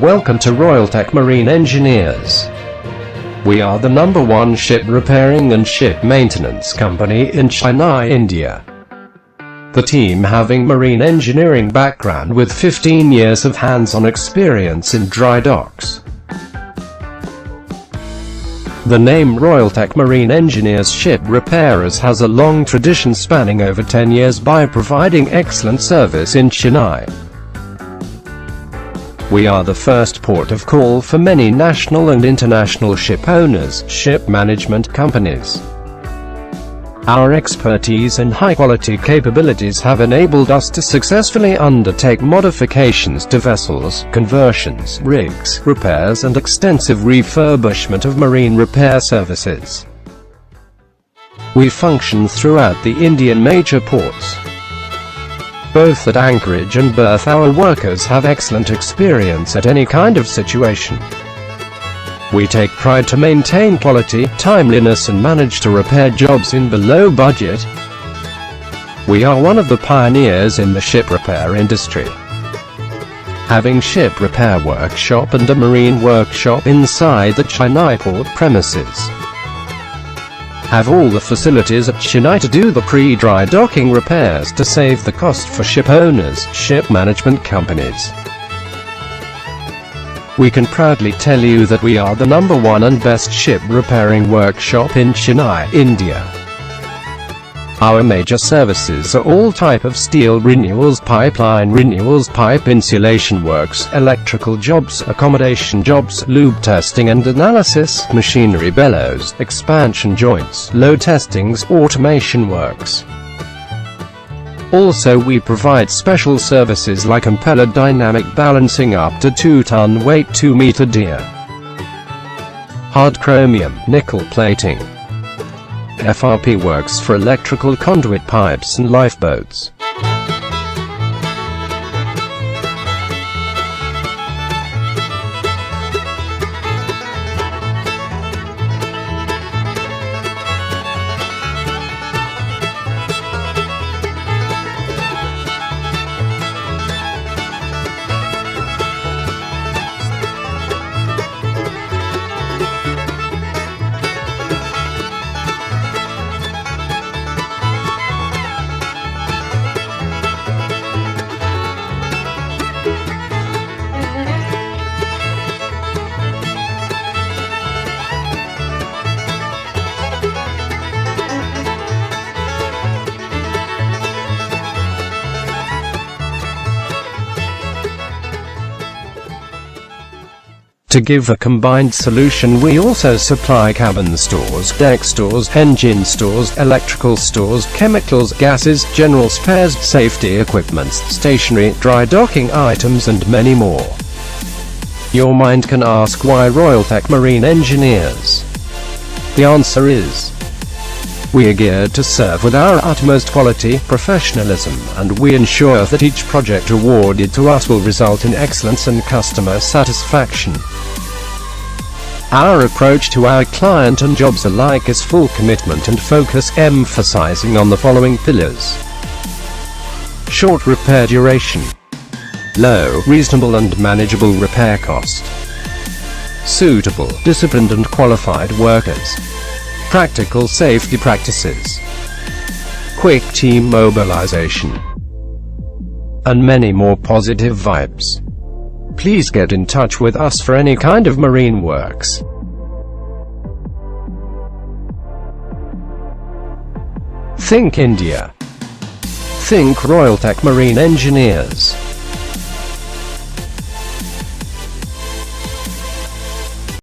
welcome to Royaltech Marine Engineers. We are the #1 ship repairing and ship maintenance company in Chennai, India. The team having marine engineering background with 15 years of hands-on experience in dry docks. The name Royaltech Marine Engineers Ship Repairers has a long tradition spanning over 10 years by providing excellent service in Chennai. We are the first port of call for many national and international ship owners, ship management companies. Our expertise and high-quality capabilities have enabled us to successfully undertake modifications to vessels, conversions, rigs, repairs and extensive refurbishment of marine repair services. We function throughout the Indian major ports. Both at anchorage and berth our workers have excellent experience at any kind of situation. We take pride to maintain quality, timeliness and manage to repair jobs in below budget. We are one of the pioneers in the ship repair industry, having ship repair workshop and a marine workshop inside the Chennai port premises. Have all the facilities at Chennai to do the pre-dry docking repairs to save the cost for ship owners, ship management companies. We can proudly tell you that we are the #1 and best ship repairing workshop in Chennai, India. Our major services are all type of steel renewals, pipeline renewals, pipe insulation works, electrical jobs, accommodation jobs, lube testing and analysis, machinery bellows, expansion joints, load testings, automation works. Also we provide special services like impeller dynamic balancing up to 2-ton weight 2-meter dia, hard chromium, nickel plating, FRP works for electrical conduit pipes and lifeboats. To give a combined solution, we also supply cabin stores, deck stores, engine stores, electrical stores, chemicals, gases, general spares, safety equipment, stationery, dry docking items and many more. Your mind can ask, why Royaltech Marine Engineers? The answer is, we are geared to serve with our utmost quality, professionalism, and we ensure that each project awarded to us will result in excellence and customer satisfaction. Our approach to our client and jobs alike is full commitment and focus, emphasizing on the following pillars: short repair duration, low, reasonable and manageable repair cost, suitable, disciplined and qualified workers, practical safety practices, quick team mobilization, and many more positive vibes. Please get in touch with us for any kind of marine works. Think India. Think Royaltech Marine Engineers.